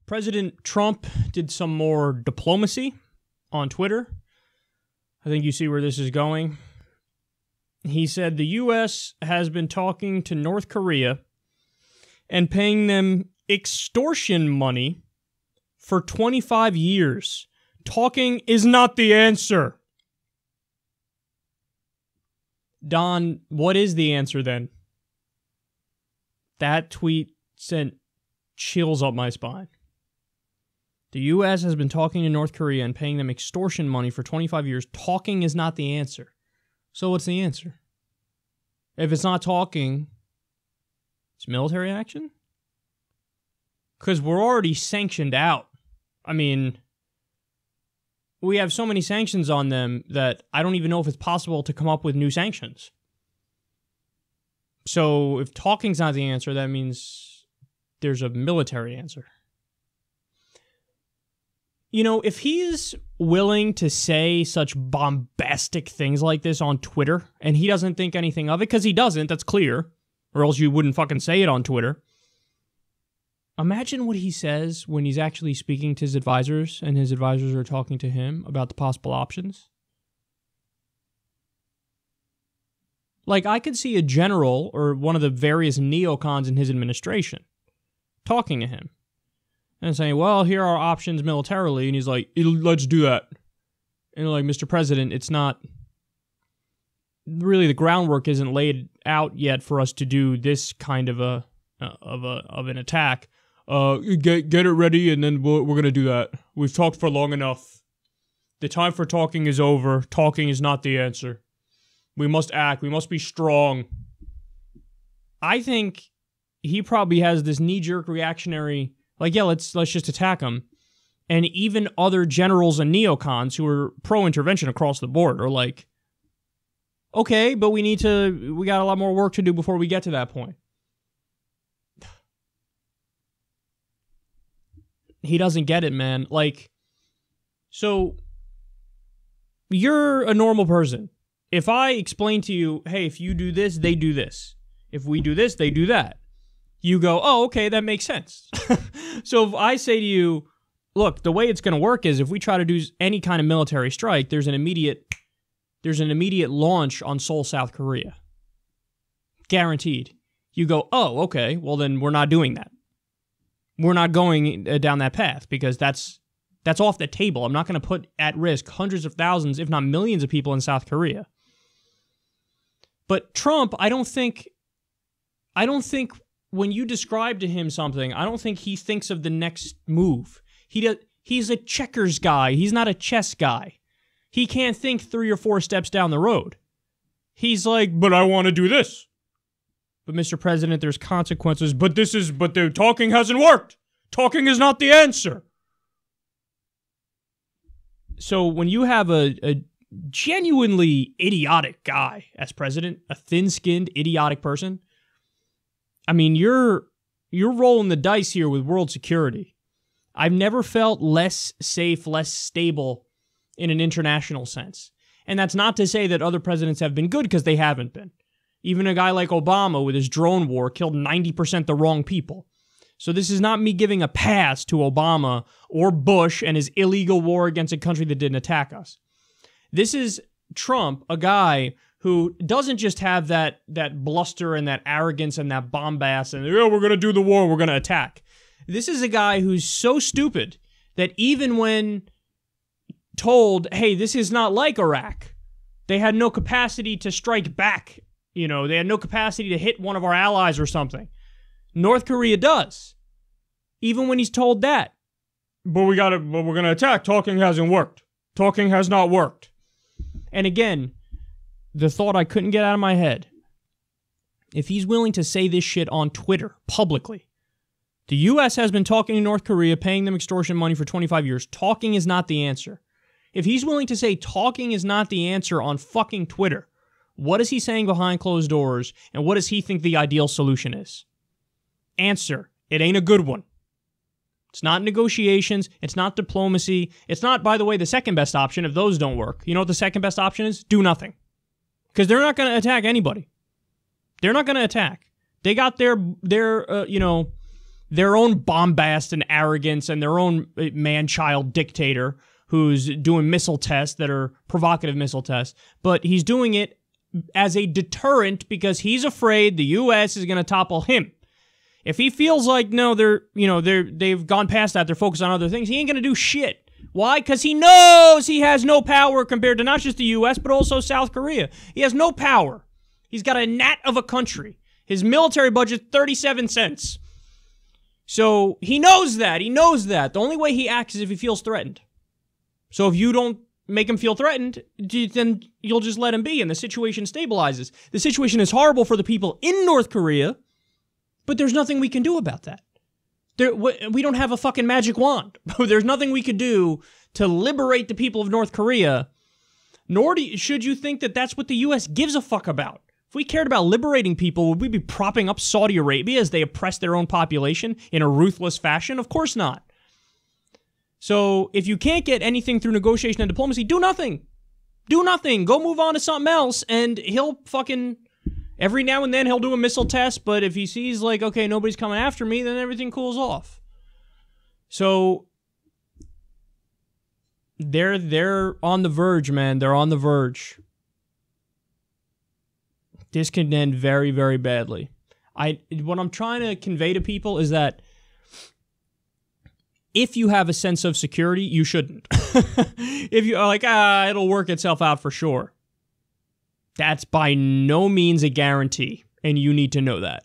President Trump did some more diplomacy on Twitter. I think you see where this is going. He said the U.S. has been talking to North Korea and paying them extortion money for 25 years. Talking is not the answer. Don, what is the answer then? That tweet sent chills up my spine. The U.S. has been talking to North Korea and paying them extortion money for 25 years. Talking is not the answer. So what's the answer? If it's not talking, it's military action? Because we're already sanctioned out. I mean, we have so many sanctions on them that I don't even know if it's possible to come up with new sanctions. So if talking's not the answer, that means there's a military answer. You know, if he is willing to say such bombastic things like this on Twitter, and he doesn't think anything of it, because he doesn't, that's clear, or else you wouldn't fucking say it on Twitter. Imagine what he says when he's actually speaking to his advisors, and his advisors are talking to him about the possible options. Like, I could see a general, or one of the various neocons in his administration, talking to him. And saying, well, here are our options militarily. And he's like, let's do that. And like, Mr. President, it's not... Really, the groundwork isn't laid out yet for us to do this kind of an attack. Get it ready, and then we're going to do that. We've talked for long enough. The time for talking is over. Talking is not the answer. We must act. We must be strong. I think he probably has this knee-jerk reactionary... Like, yeah, let's just attack them. And even other generals and neocons who are pro-intervention across the board are like, okay, but we got a lot more work to do before we get to that point. He doesn't get it, man. Like, so, you're a normal person. If I explain to you, hey, if you do this, they do this. If we do this, they do that. You go, oh, okay, that makes sense. So if I say to you, look, the way it's going to work is if we try to do any kind of military strike, there's an immediate launch on Seoul, South Korea. Guaranteed. You go, oh, okay, well then we're not doing that. We're not going down that path because that's off the table. I'm not going to put at risk hundreds of thousands, if not millions of people in South Korea. But Trump, I don't think when you describe to him something, I don't think he thinks of the next move. He's a checkers guy. He's not a chess guy. He can't think 3 or 4 steps down the road. He's like, but I want to do this. But Mr. President, there's consequences. But the talking hasn't worked. Talking is not the answer. So when you have a genuinely idiotic guy as president, a thin-skinned, idiotic person, I mean, you're rolling the dice here with world security. I've never felt less safe, less stable in an international sense. And that's not to say that other presidents have been good, because they haven't been. Even a guy like Obama with his drone war killed 90% the wrong people. So this is not me giving a pass to Obama or Bush and his illegal war against a country that didn't attack us. This is Trump, a guy who doesn't just have that bluster and that arrogance and that bombast and, oh, we're going to do the war, we're going to attack. This is a guy who's so stupid that even when told, hey, this is not like Iraq, they had no capacity to strike back. You know, they had no capacity to hit one of our allies or something. North Korea does. Even when he's told that. But we're going to attack. Talking hasn't worked. Talking has not worked. And again, the thought I couldn't get out of my head. If he's willing to say this shit on Twitter, publicly, the U.S. has been talking to North Korea, paying them extortion money for 25 years. Talking is not the answer. If he's willing to say talking is not the answer on fucking Twitter, what is he saying behind closed doors, and what does he think the ideal solution is? Answer: it ain't a good one. It's not negotiations. It's not diplomacy. It's not, by the way, the second best option if those don't work. You know what the second best option is? Do nothing. Because they're not going to attack anybody. They're not going to attack. They got their their own bombast and arrogance and their own man-child dictator who's doing missile tests that are provocative missile tests, but he's doing it as a deterrent because he's afraid the U.S. is going to topple him. If he feels like, no, they've gone past that, they're focused on other things, he ain't going to do shit. Why? Because he knows he has no power compared to not just the U.S., but also South Korea. He has no power. He's got a gnat of a country. His military budget, 37 cents. So he knows that. He knows that. The only way he acts is if he feels threatened. So if you don't make him feel threatened, then you'll just let him be, and the situation stabilizes. The situation is horrible for the people in North Korea, but there's nothing we can do about that. We don't have a fucking magic wand. There's nothing we could do to liberate the people of North Korea, nor should you think that that's what the U.S. gives a fuck about. If we cared about liberating people, would we be propping up Saudi Arabia as they oppress their own population in a ruthless fashion? Of course not. So if you can't get anything through negotiation and diplomacy, do nothing. Do nothing. Go move on to something else, and he'll fucking... Every now and then he'll do a missile test, but if he sees, like, okay, nobody's coming after me, then everything cools off. So they're on the verge, man. They're on the verge. This can end very, very badly. What I'm trying to convey to people is that if you have a sense of security, you shouldn't. If you are like, it'll work itself out for sure. That's by no means a guarantee, and you need to know that.